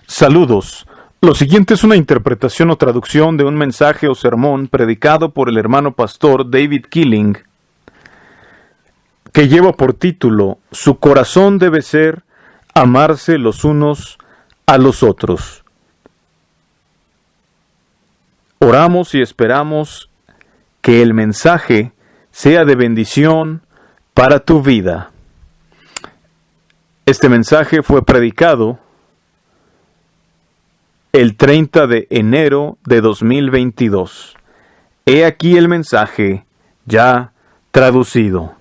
Saludos. Lo siguiente es una interpretación o traducción de un mensaje o sermón predicado por el hermano pastor David Killing, que lleva por título "Su corazón debe ser amarse los unos a los otros". Oramos y esperamos que el mensaje sea de bendición para tu vida. Este mensaje fue predicado el 30 de enero de 2022. He aquí el mensaje ya traducido.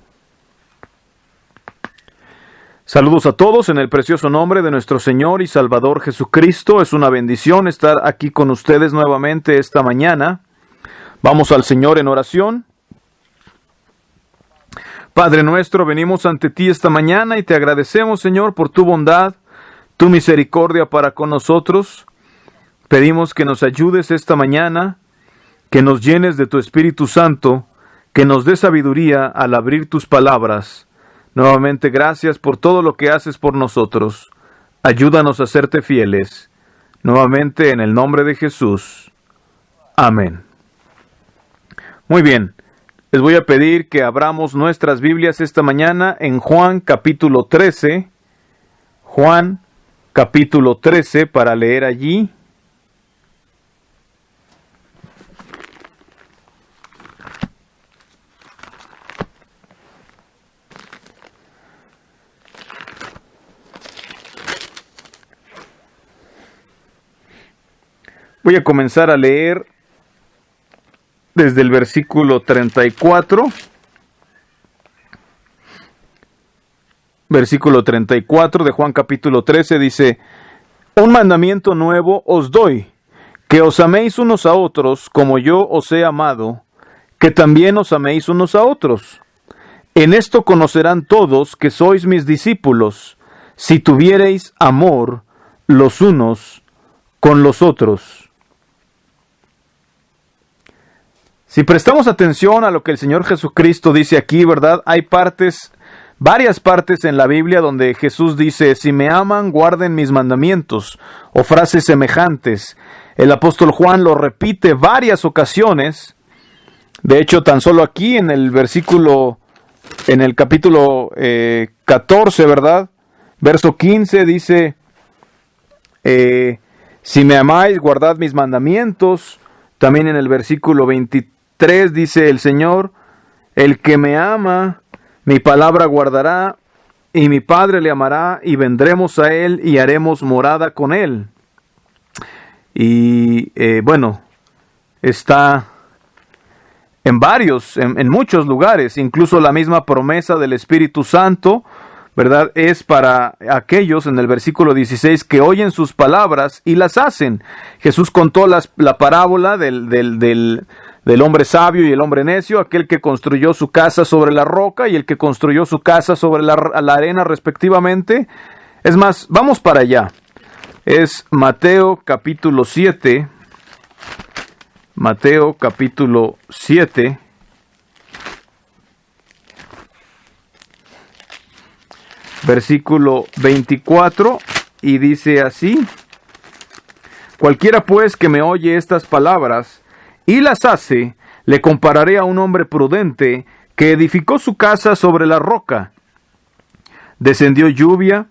Saludos a todos en el precioso nombre de nuestro Señor y Salvador Jesucristo. Es una bendición estar aquí con ustedes nuevamente esta mañana. Vamos al Señor en oración. Padre nuestro, venimos ante ti esta mañana y te agradecemos, Señor, por tu bondad, tu misericordia para con nosotros. Pedimos que nos ayudes esta mañana, que nos llenes de tu Espíritu Santo, que nos dé sabiduría al abrir tus palabras. Nuevamente, gracias por todo lo que haces por nosotros. Ayúdanos a serte fieles. Nuevamente, en el nombre de Jesús. Amén. Muy bien. Les voy a pedir que abramos nuestras Biblias esta mañana en Juan capítulo 13. Juan capítulo 13 para leer allí. Voy a comenzar a leer desde el versículo 34. Versículo 34 de Juan capítulo 13 dice: Un mandamiento nuevo os doy, que os améis unos a otros como yo os he amado, que también os améis unos a otros. En esto conocerán todos que sois mis discípulos, si tuviereis amor los unos con los otros. Si prestamos atención a lo que el Señor Jesucristo dice aquí, ¿verdad? Hay varias partes en la Biblia donde Jesús dice: si me aman, guarden mis mandamientos, o frases semejantes. El apóstol Juan lo repite varias ocasiones. De hecho, tan solo aquí en el capítulo 14, ¿verdad? Verso 15 dice: si me amáis, guardad mis mandamientos. También en el versículo 23 dice el Señor: el que me ama, mi palabra guardará, y mi Padre le amará, y vendremos a él y haremos morada con él. Y está en muchos lugares, incluso la misma promesa del Espíritu Santo, ¿verdad? Es para aquellos, en el versículo 16, que oyen sus palabras y las hacen. Jesús contó la parábola del hombre sabio y el hombre necio, aquel que construyó su casa sobre la roca y el que construyó su casa sobre la arena respectivamente. Es más, vamos para allá. Es Mateo capítulo 7. Mateo capítulo 7. Versículo 24, y dice así: Cualquiera pues que me oye estas palabras y las hace, le compararé a un hombre prudente que edificó su casa sobre la roca. Descendió lluvia,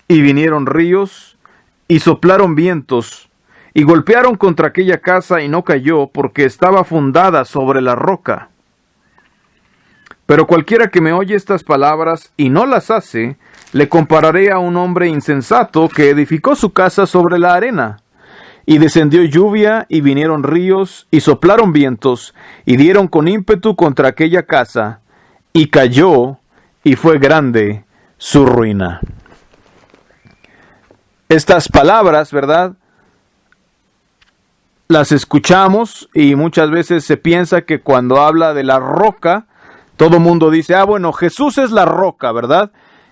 y vinieron ríos, y soplaron vientos, y golpearon contra aquella casa, y no cayó, porque estaba fundada sobre la roca. Pero cualquiera que me oye estas palabras y no las hace, le compararé a un hombre insensato que edificó su casa sobre la arena. Y descendió lluvia, y vinieron ríos, y soplaron vientos, y dieron con ímpetu contra aquella casa, y cayó, y fue grande su ruina. Estas palabras, ¿verdad?, las escuchamos, y muchas veces se piensa que cuando habla de la roca, todo mundo dice: Jesús es la roca, ¿verdad?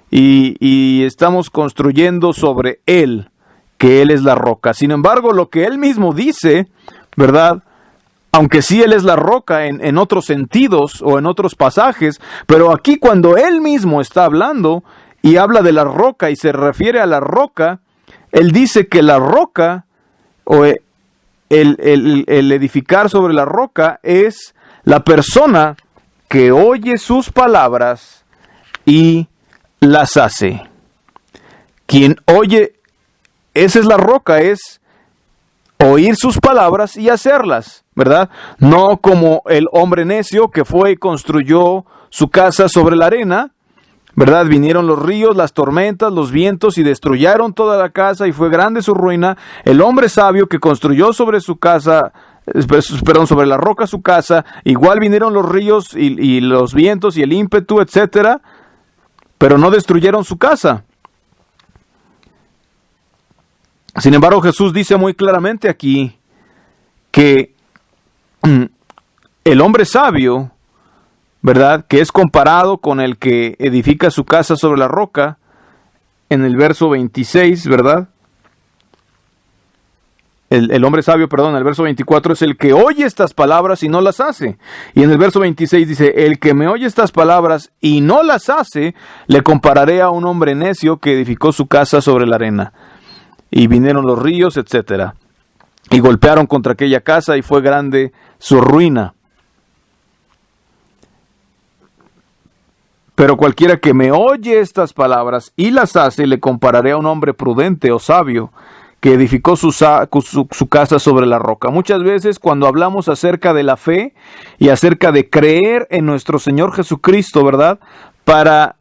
Y estamos construyendo sobre Él, que Él es la roca. Sin embargo, lo que Él mismo dice, ¿verdad? Aunque sí Él es la roca en otros sentidos o en otros pasajes, pero aquí cuando Él mismo está hablando y habla de la roca y se refiere a la roca, él dice que la roca, o el edificar sobre la roca, es la persona que oye sus palabras y las hace. Quien oye, esa es la roca, es oír sus palabras y hacerlas, ¿verdad? No como el hombre necio que fue y construyó su casa sobre la arena, ¿verdad? Vinieron los ríos, las tormentas, los vientos y destruyeron toda la casa y fue grande su ruina. El hombre sabio que construyó sobre su casa, sobre la roca su casa, igual vinieron los ríos y los vientos y el ímpetu, etcétera, pero no destruyeron su casa. Sin embargo, Jesús dice muy claramente aquí que el hombre sabio, ¿verdad?, que es comparado con el que edifica su casa sobre la roca, en el verso 26, ¿verdad? El hombre sabio, perdón, en el verso 24 es el que oye estas palabras y no las hace. Y en el verso 26 dice, el que me oye estas palabras y no las hace, le compararé a un hombre necio que edificó su casa sobre la arena. Y vinieron los ríos, etcétera, y golpearon contra aquella casa y fue grande su ruina. Pero cualquiera que me oye estas palabras y las hace, le compararé a un hombre prudente o sabio que edificó su casa sobre la roca. Muchas veces cuando hablamos acerca de la fe y acerca de creer en nuestro Señor Jesucristo, ¿verdad?, para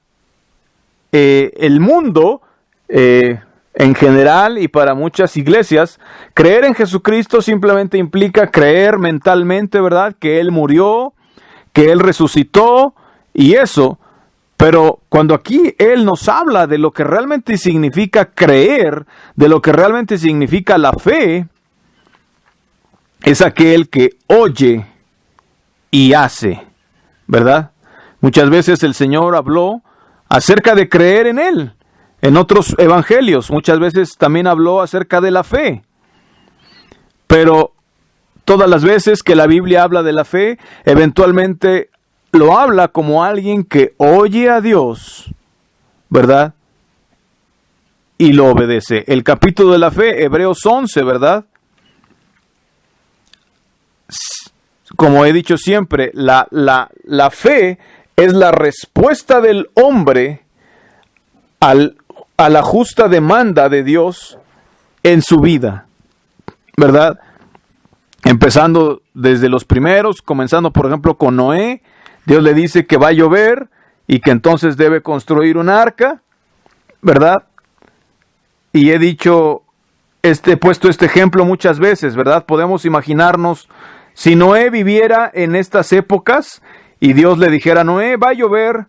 el mundo, en general y para muchas iglesias, creer en Jesucristo simplemente implica creer mentalmente, ¿verdad?, que Él murió, que Él resucitó y eso. Pero cuando aquí Él nos habla de lo que realmente significa creer, de lo que realmente significa la fe, es aquel que oye y hace, ¿verdad? Muchas veces el Señor habló acerca de creer en Él. En otros evangelios, muchas veces también habló acerca de la fe. Pero todas las veces que la Biblia habla de la fe, eventualmente lo habla como alguien que oye a Dios, ¿verdad?, y lo obedece. El capítulo de la fe, Hebreos 11, ¿verdad? Como he dicho siempre, la fe es la respuesta del hombre a la justa demanda de Dios en su vida, ¿verdad? Empezando desde los primeros, comenzando por ejemplo con Noé. Dios le dice que va a llover y que entonces debe construir un arca, ¿verdad? Y he dicho, he puesto este ejemplo muchas veces, ¿verdad? Podemos imaginarnos si Noé viviera en estas épocas y Dios le dijera, Noé, va a llover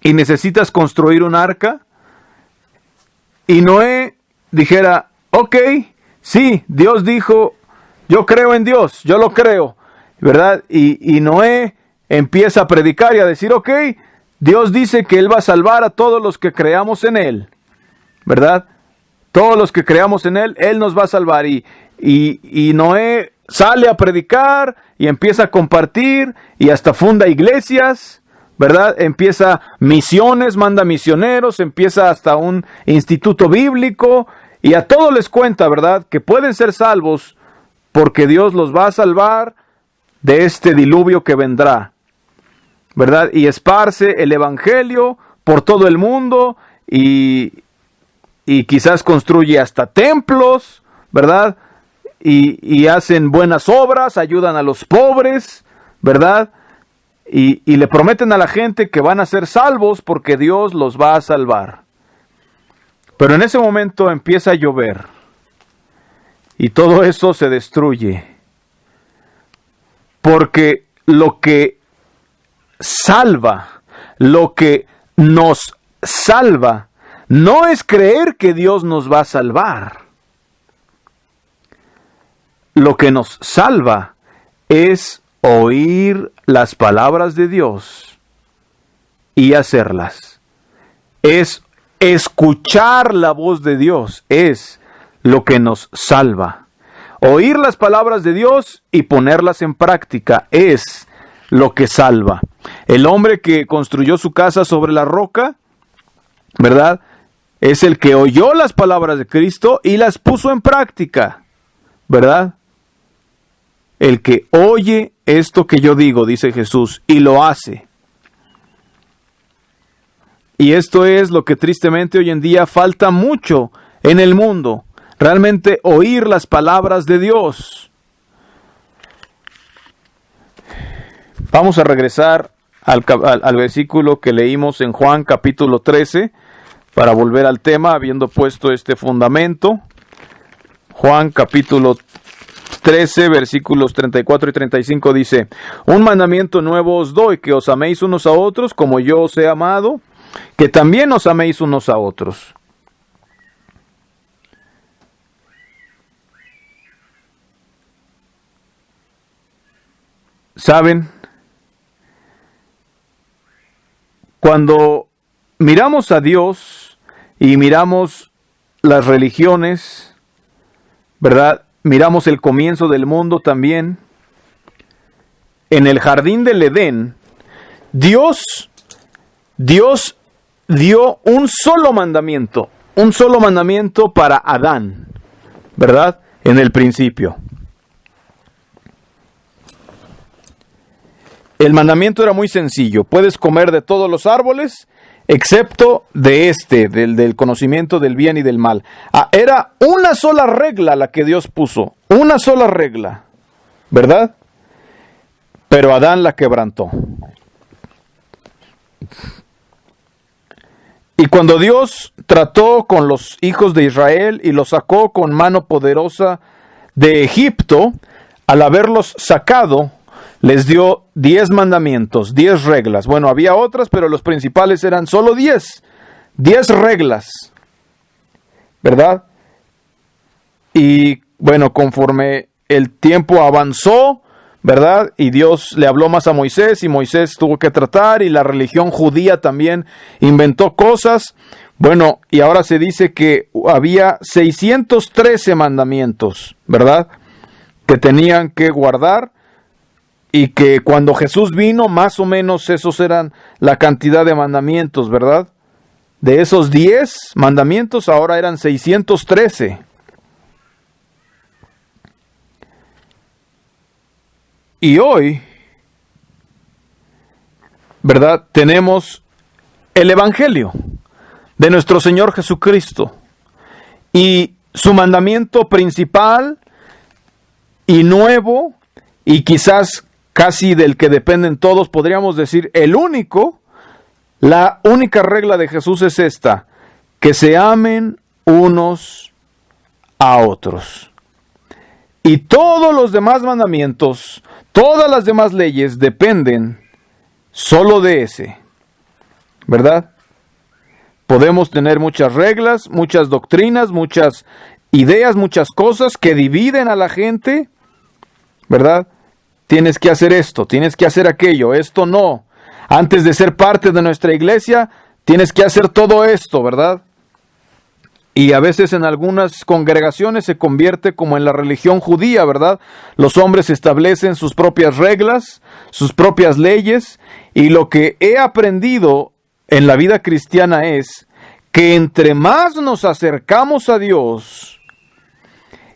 y necesitas construir un arca. Y Noé dijera, ok, sí, Dios dijo, yo creo en Dios, yo lo creo, ¿verdad? Y Noé empieza a predicar y a decir, ok, Dios dice que Él va a salvar a todos los que creamos en Él, ¿verdad? Todos los que creamos en Él, Él nos va a salvar. Y Noé sale a predicar y empieza a compartir y hasta funda iglesias, ¿verdad? Empieza misiones, manda misioneros, empieza hasta un instituto bíblico y a todos les cuenta, ¿verdad?, que pueden ser salvos porque Dios los va a salvar de este diluvio que vendrá, ¿verdad? Y esparce el evangelio por todo el mundo y quizás construye hasta templos, ¿verdad? Y hacen buenas obras, ayudan a los pobres, ¿verdad? Y le prometen a la gente que van a ser salvos porque Dios los va a salvar. Pero en ese momento empieza a llover y todo eso se destruye. Porque lo que salva, lo que nos salva, no es creer que Dios nos va a salvar. Lo que nos salva es oír las palabras de Dios y hacerlas. Es escuchar la voz de Dios, es lo que nos salva. Oír las palabras de Dios y ponerlas en práctica es lo que salva. El hombre que construyó su casa sobre la roca, ¿verdad?, es el que oyó las palabras de Cristo y las puso en práctica, ¿verdad? El que oye esto que yo digo, dice Jesús, y lo hace. Y esto es lo que tristemente hoy en día falta mucho en el mundo. Realmente oír las palabras de Dios. Vamos a regresar al versículo que leímos en Juan capítulo 13 para volver al tema, habiendo puesto este fundamento. Juan capítulo 13, versículos 34 y 35 dice: Un mandamiento nuevo os doy, que os améis unos a otros como yo os he amado, que también os améis unos a otros. ¿Saben? Cuando miramos a Dios y miramos las religiones, ¿verdad? Miramos el comienzo del mundo también. En el jardín del Edén, Dios dio un solo mandamiento para Adán, ¿verdad? En el principio. El mandamiento era muy sencillo: puedes comer de todos los árboles, excepto de del conocimiento del bien y del mal. Era una sola regla la que Dios puso, una sola regla, ¿verdad? Pero Adán la quebrantó. Y cuando Dios trató con los hijos de Israel y los sacó con mano poderosa de Egipto, al haberlos sacado, les dio 10 mandamientos, 10 reglas. Bueno, había otras, pero los principales eran solo 10 reglas, ¿verdad? Y bueno, conforme el tiempo avanzó, ¿verdad? Y Dios le habló más a Moisés, y Moisés tuvo que tratar, y la religión judía también inventó cosas. Bueno, y ahora se dice que había 613 mandamientos, ¿verdad? Que tenían que guardar, y que cuando Jesús vino, más o menos esos eran la cantidad de mandamientos, ¿verdad? De esos 10 mandamientos, ahora eran 613. Y hoy, ¿verdad? Tenemos el Evangelio de nuestro Señor Jesucristo. Y su mandamiento principal y nuevo, y quizás casi del que dependen todos, podríamos decir el único, la única regla de Jesús es esta: que se amen unos a otros. Y todos los demás mandamientos, todas las demás leyes dependen solo de ese, ¿verdad? Podemos tener muchas reglas, muchas doctrinas, muchas ideas, muchas cosas que dividen a la gente, ¿verdad? Tienes que hacer esto, tienes que hacer aquello, esto no. Antes de ser parte de nuestra iglesia, tienes que hacer todo esto, ¿verdad? Y a veces en algunas congregaciones se convierte como en la religión judía, ¿verdad? Los hombres establecen sus propias reglas, sus propias leyes, y lo que he aprendido en la vida cristiana es que entre más nos acercamos a Dios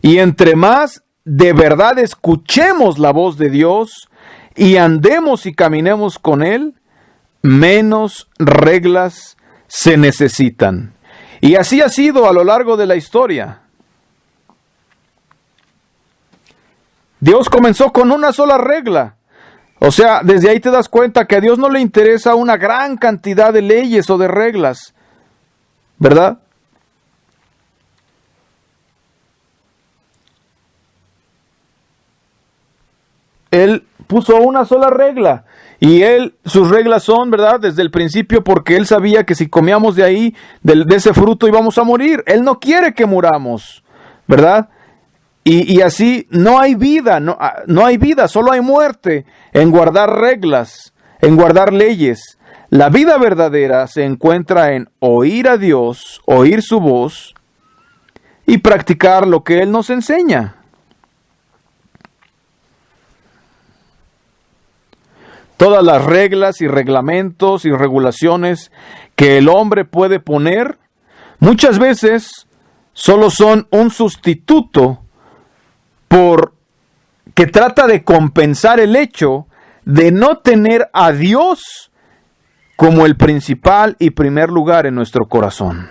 y entre más de verdad escuchemos la voz de Dios y andemos y caminemos con Él, menos reglas se necesitan. Y así ha sido a lo largo de la historia. Dios comenzó con una sola regla. O sea, desde ahí te das cuenta que a Dios no le interesa una gran cantidad de leyes o de reglas, ¿verdad? Él puso una sola regla, y sus reglas son, ¿verdad?, desde el principio, porque Él sabía que si comíamos de ahí, de ese fruto, íbamos a morir. Él no quiere que muramos, ¿verdad? Y así no hay vida, no hay vida, solo hay muerte en guardar reglas, en guardar leyes. La vida verdadera se encuentra en oír a Dios, oír su voz y practicar lo que Él nos enseña. Todas las reglas y reglamentos y regulaciones que el hombre puede poner muchas veces solo son un sustituto que trata de compensar el hecho de no tener a Dios como el principal y primer lugar en nuestro corazón.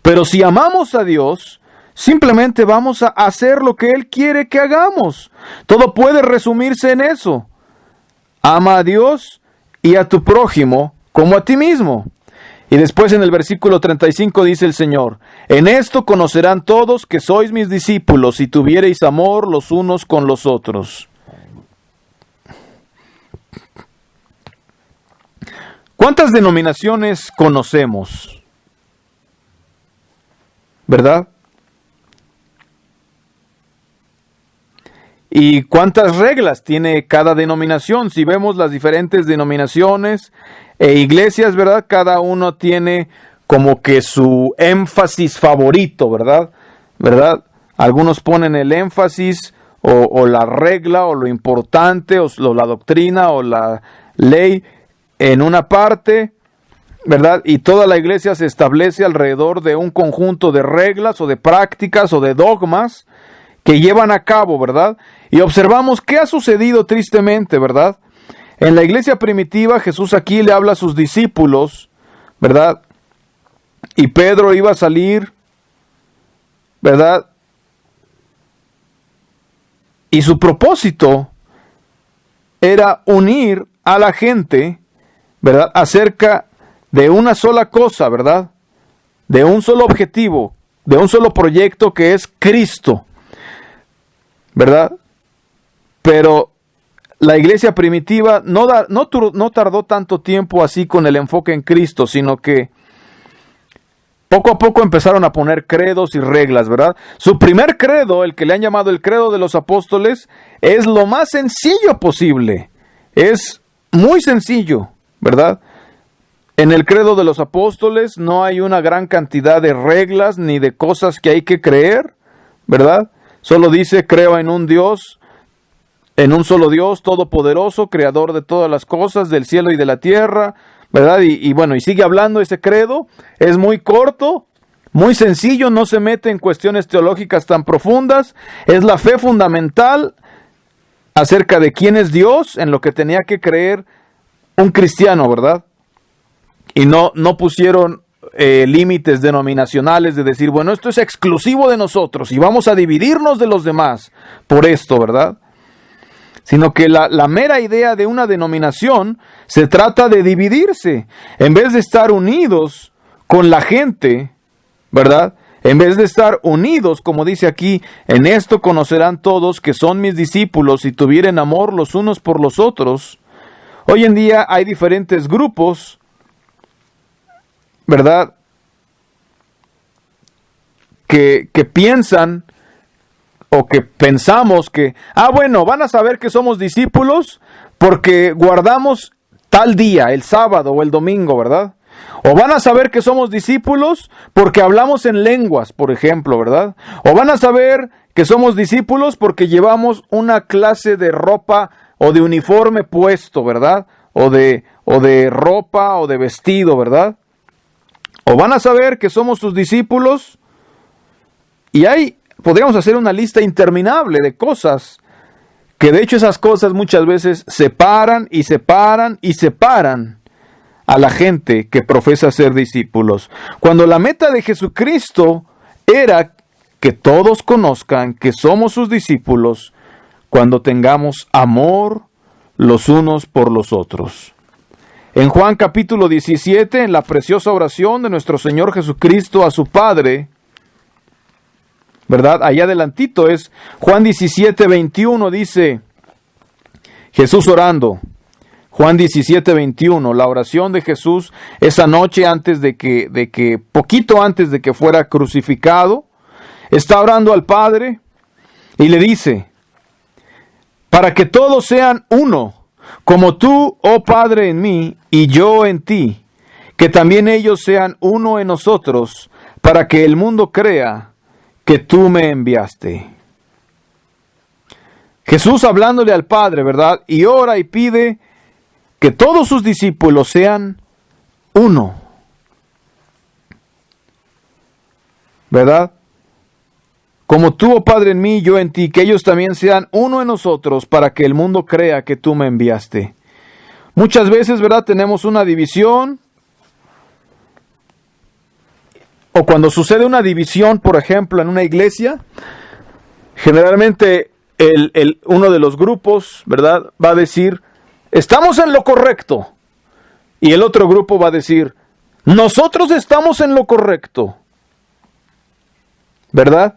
Pero si amamos a Dios, simplemente vamos a hacer lo que Él quiere que hagamos. Todo puede resumirse en eso. Ama a Dios y a tu prójimo como a ti mismo. Y después en el versículo 35 dice el Señor: en esto conocerán todos que sois mis discípulos, si tuviereis amor los unos con los otros. ¿Cuántas denominaciones conocemos? ¿Verdad? ¿Y cuántas reglas tiene cada denominación? Si vemos las diferentes denominaciones e iglesias, ¿verdad? Cada uno tiene como que su énfasis favorito, ¿verdad? Algunos ponen el énfasis o la regla o lo importante o la doctrina o la ley en una parte, ¿verdad? Y toda la iglesia se establece alrededor de un conjunto de reglas o de prácticas o de dogmas que llevan a cabo, ¿verdad? Y observamos qué ha sucedido tristemente, ¿verdad? En la iglesia primitiva, Jesús aquí le habla a sus discípulos, ¿verdad? Y Pedro iba a salir, ¿verdad? Y su propósito era unir a la gente, ¿verdad? Acerca de una sola cosa, ¿verdad? De un solo objetivo, de un solo proyecto que es Cristo, ¿verdad? Pero la iglesia primitiva no tardó tanto tiempo así con el enfoque en Cristo, sino que poco a poco empezaron a poner credos y reglas, ¿verdad? Su primer credo, el que le han llamado el credo de los apóstoles, es lo más sencillo posible. Es muy sencillo, ¿verdad? En el credo de los apóstoles no hay una gran cantidad de reglas ni de cosas que hay que creer, ¿verdad? Solo dice: creo en un Dios, en un solo Dios todopoderoso, creador de todas las cosas, del cielo y de la tierra, ¿verdad? Y bueno, y sigue hablando ese credo. Es muy corto, muy sencillo, no se mete en cuestiones teológicas tan profundas. Es la fe fundamental acerca de quién es Dios, en lo que tenía que creer un cristiano, ¿verdad? Y no pusieron límites denominacionales de decir, bueno, esto es exclusivo de nosotros y vamos a dividirnos de los demás por esto, ¿verdad? Sino que la mera idea de una denominación se trata de dividirse. En vez de estar unidos con la gente, ¿verdad? En vez de estar unidos, como dice aquí, en esto conocerán todos que son mis discípulos si tuvieren amor los unos por los otros. Hoy en día hay diferentes grupos, ¿verdad? Que piensan o que pensamos que, bueno, van a saber que somos discípulos porque guardamos tal día, el sábado o el domingo, ¿verdad? O van a saber que somos discípulos porque hablamos en lenguas, por ejemplo, ¿verdad? O van a saber que somos discípulos porque llevamos una clase de ropa o de uniforme puesto, ¿verdad? O de ropa o de vestido, ¿verdad? O van a saber que somos sus discípulos, y podríamos hacer una lista interminable de cosas, que de hecho esas cosas muchas veces separan a la gente que profesa ser discípulos. Cuando la meta de Jesucristo era que todos conozcan que somos sus discípulos cuando tengamos amor los unos por los otros. En Juan capítulo 17, en la preciosa oración de nuestro Señor Jesucristo a su Padre, ¿verdad? Allá adelantito es Juan 17, 21, dice Jesús orando. Juan 17, 21, la oración de Jesús esa noche poquito antes de que fuera crucificado, está orando al Padre y le dice: para que todos sean uno, como tú, oh Padre, en mí y yo en ti, que también ellos sean uno en nosotros, para que el mundo crea que tú me enviaste. Jesús hablándole al Padre, ¿verdad? Y ora y pide que todos sus discípulos sean uno. ¿verdad? Como tú, oh Padre, en mí, yo en ti, que ellos también sean uno en nosotros, para que el mundo crea que tú me enviaste. Muchas veces, ¿verdad?, tenemos una división, o cuando sucede una división, por ejemplo, en una iglesia, generalmente uno de los grupos, ¿verdad?, va a decir, estamos en lo correcto. Y el otro grupo va a decir, nosotros estamos en lo correcto. ¿Verdad?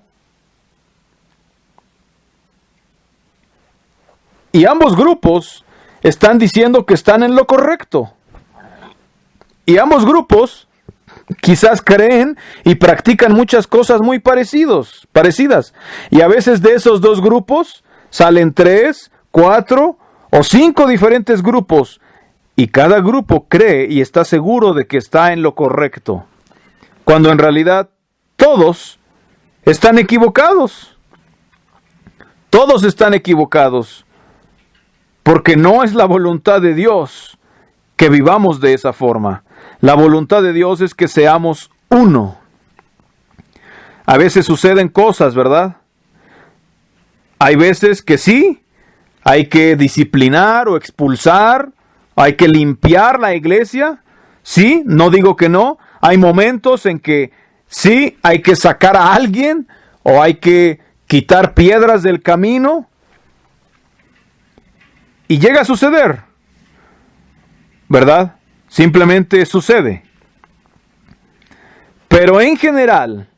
Y ambos grupos están diciendo que están en lo correcto. Y ambos grupos quizás creen y practican muchas cosas muy parecidas. Y a veces de esos dos grupos salen 3, 4 o 5 diferentes grupos. Y cada grupo cree y está seguro de que está en lo correcto. Cuando en realidad todos están equivocados. Todos están equivocados. Porque no es la voluntad de Dios que vivamos de esa forma. La voluntad de Dios es que seamos uno. A veces suceden cosas, ¿verdad? Hay veces que sí, hay que disciplinar o expulsar, hay que limpiar la iglesia. Sí, no digo que no. Hay momentos en que sí, hay que sacar a alguien o hay que quitar piedras del camino. Y llega a suceder, ¿verdad? Simplemente sucede. Pero en general,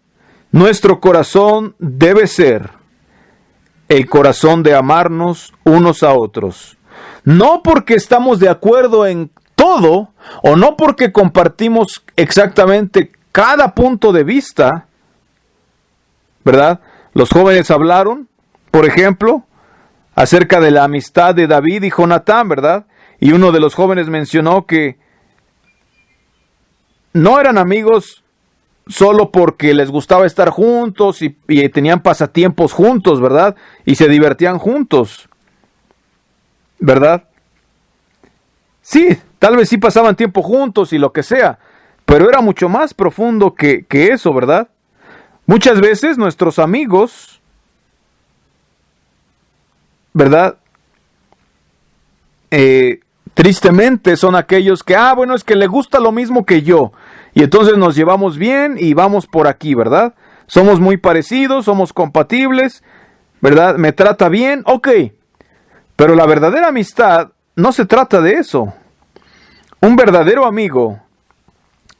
nuestro corazón debe ser el corazón de amarnos unos a otros. No porque estamos de acuerdo en todo, o no porque compartimos exactamente cada punto de vista, ¿verdad? Los jóvenes hablaron, por ejemplo, acerca de la amistad de David y Jonatán, ¿verdad? Y uno de los jóvenes mencionó que no eran amigos solo porque les gustaba estar juntos y tenían pasatiempos juntos, ¿verdad? Y se divertían juntos, ¿verdad? Sí, tal vez sí pasaban tiempo juntos y lo que sea, pero era mucho más profundo que eso, ¿verdad? Muchas veces nuestros amigos, ¿verdad? Tristemente son aquellos que, bueno, es que le gusta lo mismo que yo. Y entonces nos llevamos bien y vamos por aquí, ¿verdad? Somos muy parecidos, somos compatibles, ¿verdad? Me trata bien, ok. Pero la verdadera amistad no se trata de eso. Un verdadero amigo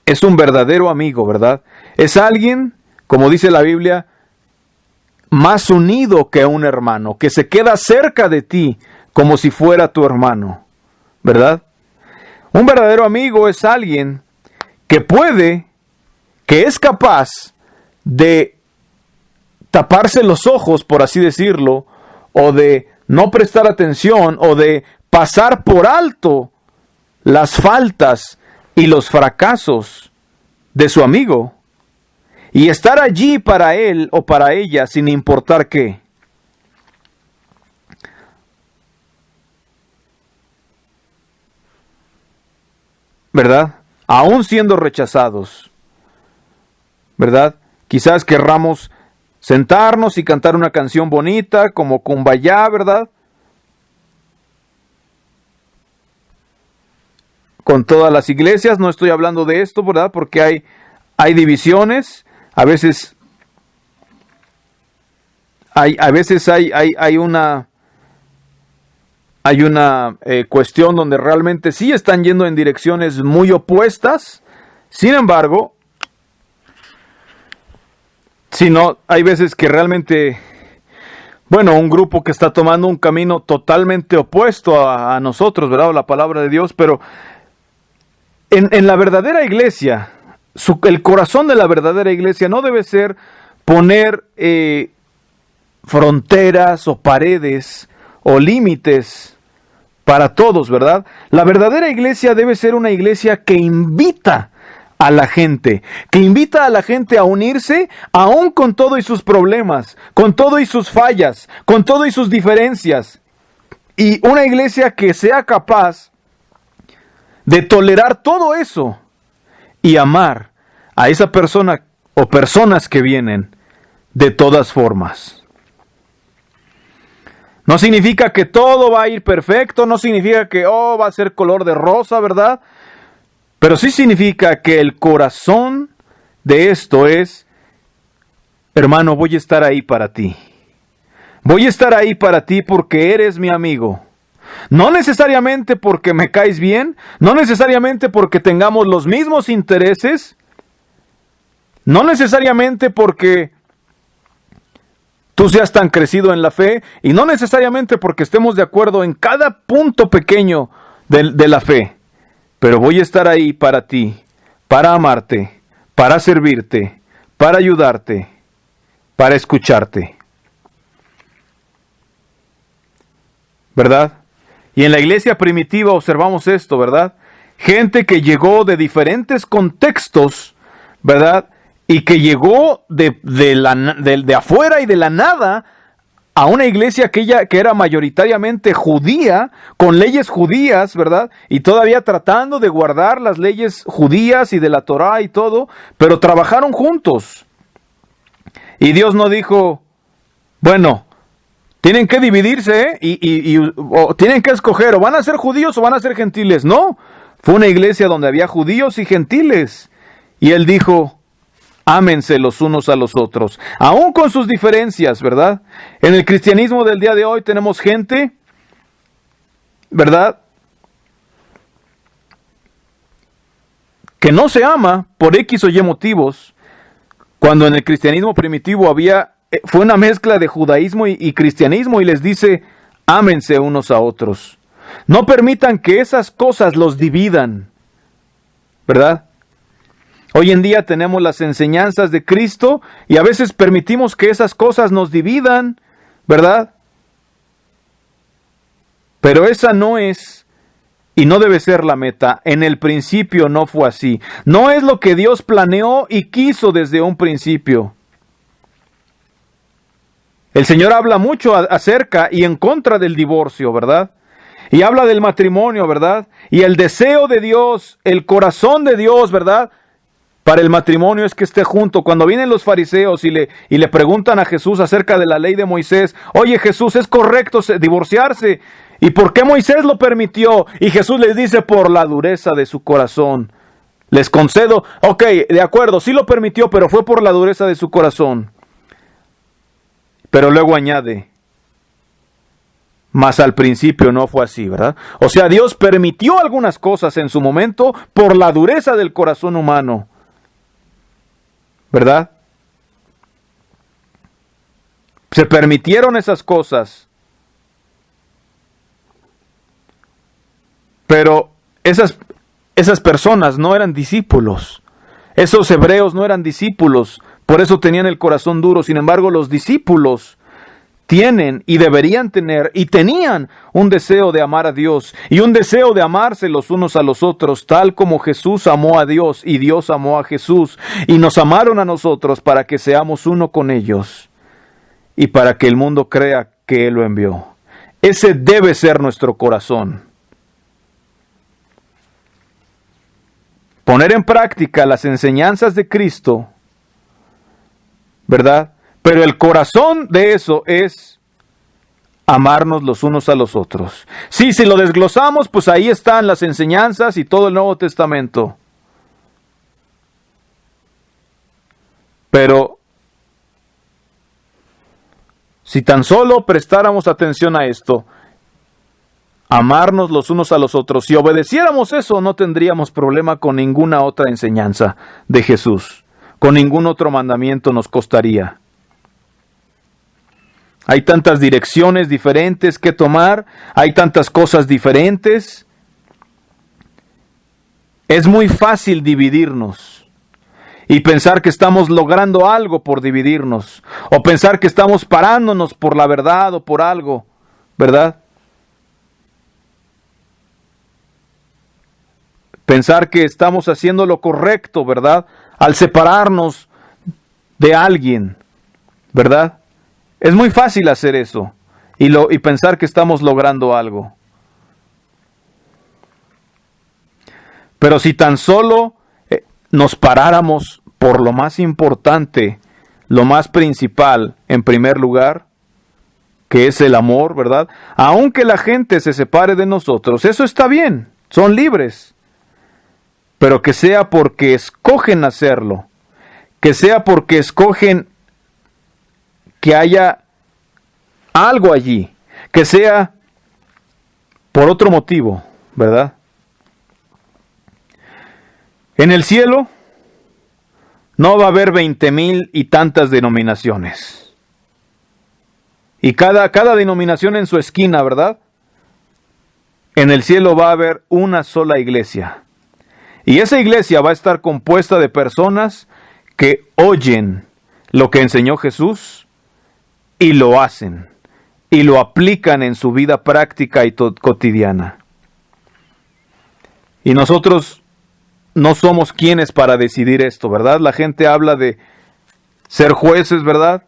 es un verdadero amigo, ¿verdad? Es alguien, como dice la Biblia, más unido que un hermano, que se queda cerca de ti como si fuera tu hermano, ¿verdad? Un verdadero amigo es alguien que es capaz de taparse los ojos, por así decirlo, o de no prestar atención, o de pasar por alto las faltas y los fracasos de su amigo, y estar allí para él o para ella sin importar qué. ¿Verdad? Aún siendo rechazados, ¿verdad? Quizás querramos sentarnos y cantar una canción bonita como Kumbaya, ¿verdad? Con todas las iglesias, no estoy hablando de esto, ¿verdad? Porque hay divisiones, a veces hay una cuestión donde realmente sí están yendo en direcciones muy opuestas. Sin embargo, hay veces que realmente, un grupo que está tomando un camino totalmente opuesto a nosotros, ¿verdad? La palabra de Dios, pero en la verdadera iglesia, el corazón de la verdadera iglesia no debe ser poner fronteras o paredes o límites para todos, ¿verdad? La verdadera iglesia debe ser una iglesia que invita a la gente, a unirse aún con todo y sus problemas, con todo y sus fallas, con todo y sus diferencias. Y una iglesia que sea capaz de tolerar todo eso y amar a esa persona o personas que vienen de todas formas. No significa que todo va a ir perfecto, no significa que va a ser color de rosa, ¿verdad? Pero sí significa que el corazón de esto es: hermano, voy a estar ahí para ti. Voy a estar ahí para ti porque eres mi amigo. No necesariamente porque me caes bien, no necesariamente porque tengamos los mismos intereses, no necesariamente porque tú seas tan crecido en la fe, y no necesariamente porque estemos de acuerdo en cada punto pequeño de la fe, pero voy a estar ahí para ti, para amarte, para servirte, para ayudarte, para escucharte. ¿Verdad? Y en la iglesia primitiva observamos esto, ¿verdad? Gente que llegó de diferentes contextos, ¿verdad? Y que llegó de afuera y de la nada a una iglesia que era mayoritariamente judía, con leyes judías, ¿verdad? Y todavía tratando de guardar las leyes judías y de la Torá y todo, pero trabajaron juntos. Y Dios no dijo, bueno, tienen que dividirse, o tienen que escoger, o van a ser judíos o van a ser gentiles. No, fue una iglesia donde había judíos y gentiles. Y Él dijo, ámense los unos a los otros, aún con sus diferencias, ¿verdad? En el cristianismo del día de hoy tenemos gente, ¿verdad?, que no se ama por X o Y motivos, cuando en el cristianismo primitivo fue una mezcla de judaísmo y cristianismo, y les dice, ámense unos a otros. No permitan que esas cosas los dividan, ¿verdad? Hoy en día tenemos las enseñanzas de Cristo y a veces permitimos que esas cosas nos dividan, ¿verdad? Pero esa no es y no debe ser la meta. En el principio no fue así. No es lo que Dios planeó y quiso desde un principio. El Señor habla mucho acerca y en contra del divorcio, ¿verdad? Y habla del matrimonio, ¿verdad? Y el deseo de Dios, el corazón de Dios, ¿verdad?, para el matrimonio es que esté junto. Cuando vienen los fariseos y le preguntan a Jesús acerca de la ley de Moisés, oye Jesús, ¿es correcto divorciarse? ¿Y por qué Moisés lo permitió? Y Jesús les dice, por la dureza de su corazón. Les concedo, ok, de acuerdo, sí lo permitió, pero fue por la dureza de su corazón. Pero luego añade, mas al principio no fue así, ¿verdad? O sea, Dios permitió algunas cosas en su momento por la dureza del corazón humano, ¿verdad? Se permitieron esas cosas, pero esas personas no eran discípulos. Esos hebreos no eran discípulos, por eso tenían el corazón duro. Sin embargo, los discípulos tienen y deberían tener y tenían un deseo de amar a Dios y un deseo de amarse los unos a los otros, tal como Jesús amó a Dios y Dios amó a Jesús y nos amaron a nosotros para que seamos uno con ellos y para que el mundo crea que Él lo envió. Ese debe ser nuestro corazón. Poner en práctica las enseñanzas de Cristo, ¿verdad? Pero el corazón de eso es amarnos los unos a los otros. Sí, si lo desglosamos, pues ahí están las enseñanzas y todo el Nuevo Testamento. Pero si tan solo prestáramos atención a esto, amarnos los unos a los otros, si obedeciéramos eso, no tendríamos problema con ninguna otra enseñanza de Jesús. Con ningún otro mandamiento nos costaría. Hay tantas direcciones diferentes que tomar, hay tantas cosas diferentes. Es muy fácil dividirnos y pensar que estamos logrando algo por dividirnos, o pensar que estamos parándonos por la verdad o por algo, ¿verdad? Pensar que estamos haciendo lo correcto, ¿verdad?, al separarnos de alguien, ¿verdad? Es muy fácil hacer eso y pensar que estamos logrando algo. Pero si tan solo nos paráramos por lo más importante, lo más principal, en primer lugar, que es el amor, ¿verdad? Aunque la gente se separe de nosotros, eso está bien, son libres, pero que sea porque escogen hacerlo, que sea porque escogen que haya algo allí, que sea por otro motivo, ¿verdad? En el cielo no va a haber 20,000 y tantas denominaciones. Y cada denominación en su esquina, ¿verdad? En el cielo va a haber una sola iglesia. Y esa iglesia va a estar compuesta de personas que oyen lo que enseñó Jesús y lo hacen. Y lo aplican en su vida práctica y cotidiana. Y nosotros no somos quienes para decidir esto, ¿verdad? La gente habla de ser jueces, ¿verdad?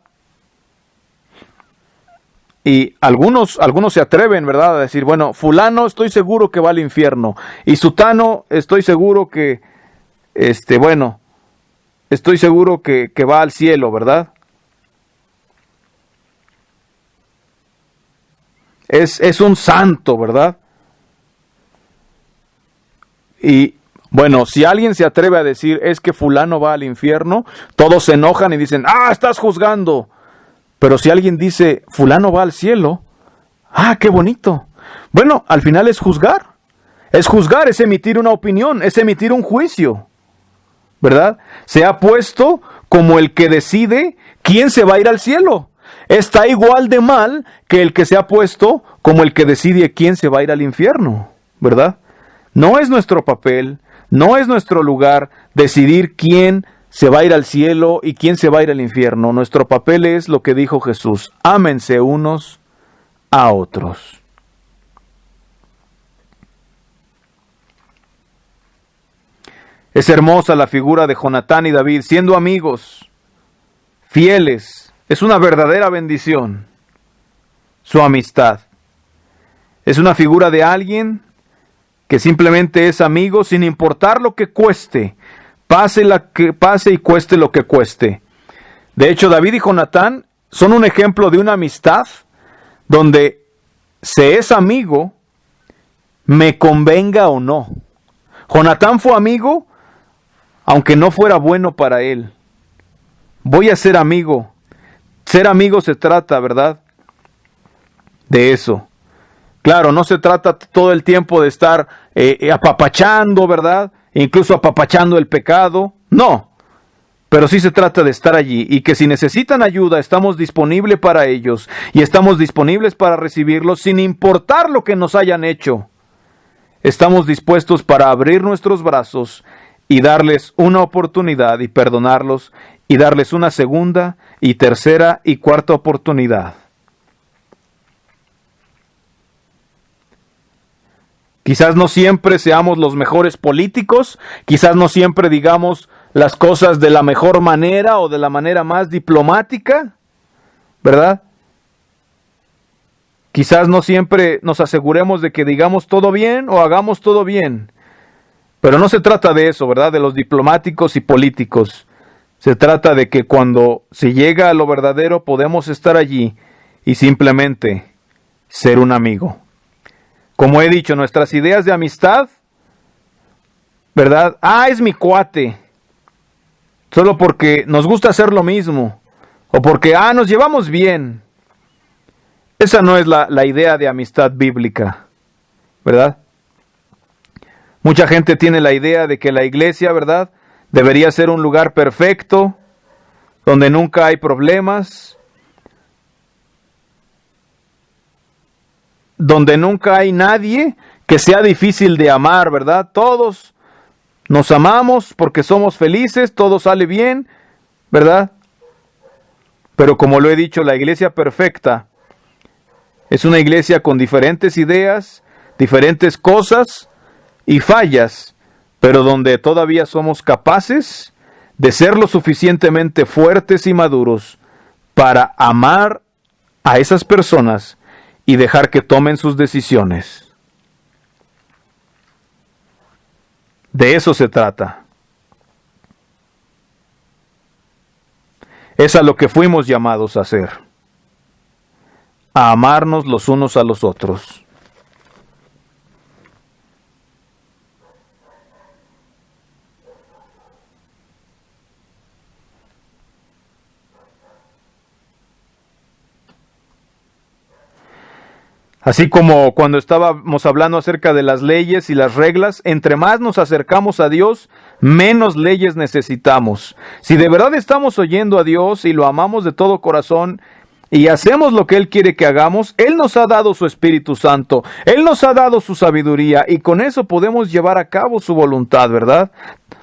Y algunos se atreven, ¿verdad?, a decir, bueno, fulano estoy seguro que va al infierno. Y sutano estoy seguro que, estoy seguro que va al cielo, ¿verdad? Es un santo, ¿verdad? Y bueno, si alguien se atreve a decir, es que fulano va al infierno, todos se enojan y dicen, estás juzgando. Pero si alguien dice, fulano va al cielo, qué bonito. Bueno, al final es juzgar. Es juzgar, es emitir una opinión, es emitir un juicio, ¿verdad? Se ha puesto como el que decide quién se va a ir al cielo. Está igual de mal que el que se ha puesto como el que decide quién se va a ir al infierno, ¿verdad? No es nuestro papel, no es nuestro lugar decidir quién se va a ir al cielo y quién se va a ir al infierno. Nuestro papel es lo que dijo Jesús: ámense unos a otros. Es hermosa la figura de Jonatán y David, siendo amigos, fieles. Es una verdadera bendición su amistad. Es una figura de alguien que simplemente es amigo sin importar lo que cueste, pase y cueste lo que cueste. De hecho, David y Jonatán son un ejemplo de una amistad donde se es amigo, me convenga o no. Jonatán fue amigo aunque no fuera bueno para él. Voy a ser amigo. Ser amigo se trata, ¿verdad?, de eso. Claro, no se trata todo el tiempo de estar apapachando, ¿verdad? Incluso apapachando el pecado. No. Pero sí se trata de estar allí y que si necesitan ayuda, estamos disponibles para ellos y estamos disponibles para recibirlos sin importar lo que nos hayan hecho. Estamos dispuestos para abrir nuestros brazos y darles una oportunidad y perdonarlos y darles una segunda y tercera y cuarta oportunidad. Quizás no siempre seamos los mejores políticos, quizás no siempre digamos las cosas de la mejor manera o de la manera más diplomática, ¿verdad? Quizás no siempre nos aseguremos de que digamos todo bien o hagamos todo bien. Pero no se trata de eso, ¿verdad?, de los diplomáticos y políticos. Se trata de que cuando se llega a lo verdadero podemos estar allí y simplemente ser un amigo. Como he dicho, nuestras ideas de amistad, ¿verdad? Es mi cuate. Solo porque nos gusta hacer lo mismo. O porque, nos llevamos bien. Esa no es la idea de amistad bíblica, ¿verdad? Mucha gente tiene la idea de que la iglesia, ¿verdad?, debería ser un lugar perfecto, donde nunca hay problemas, donde nunca hay nadie que sea difícil de amar, ¿verdad? Todos nos amamos porque somos felices, todo sale bien, ¿verdad? Pero como lo he dicho, la iglesia perfecta es una iglesia con diferentes ideas, diferentes cosas y fallas, pero donde todavía somos capaces de ser lo suficientemente fuertes y maduros para amar a esas personas y dejar que tomen sus decisiones. De eso se trata. es a lo que fuimos llamados a hacer, a amarnos los unos a los otros. Así como cuando estábamos hablando acerca de las leyes y las reglas, entre más nos acercamos a Dios, menos leyes necesitamos. Si de verdad estamos oyendo a Dios y lo amamos de todo corazón y hacemos lo que Él quiere que hagamos, Él nos ha dado su Espíritu Santo, Él nos ha dado su sabiduría y con eso podemos llevar a cabo su voluntad, ¿verdad?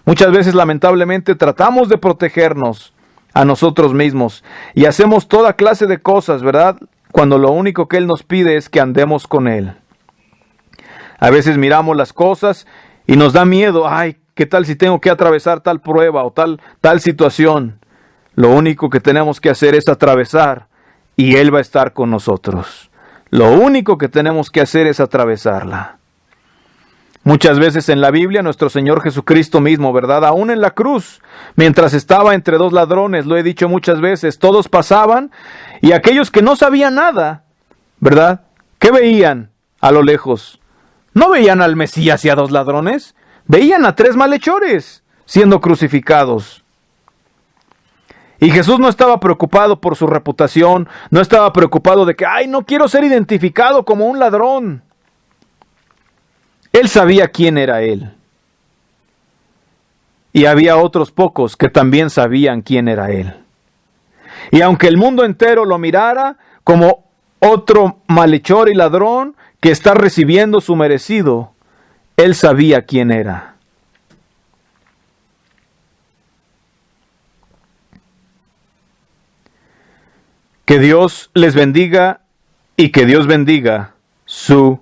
Muchas veces, lamentablemente, tratamos de protegernos a nosotros mismos y hacemos toda clase de cosas, ¿verdad?, cuando lo único que Él nos pide es que andemos con Él. A veces miramos las cosas y nos da miedo. Ay, ¿qué tal si tengo que atravesar tal prueba o tal situación? Lo único que tenemos que hacer es atravesar y Él va a estar con nosotros. Lo único que tenemos que hacer es atravesarla. Muchas veces en la Biblia nuestro Señor Jesucristo mismo, ¿verdad? Aún en la cruz, mientras estaba entre dos ladrones, lo he dicho muchas veces, todos pasaban y aquellos que no sabían nada, ¿verdad? ¿Qué veían a lo lejos? No veían al Mesías y a dos ladrones, veían a tres malhechores siendo crucificados. Y Jesús no estaba preocupado por su reputación, no estaba preocupado de que, ay, no quiero ser identificado como un ladrón. Él sabía quién era Él. Y había otros pocos que también sabían quién era Él. Y aunque el mundo entero lo mirara como otro malhechor y ladrón que está recibiendo su merecido, Él sabía quién era. Que Dios les bendiga y que Dios bendiga su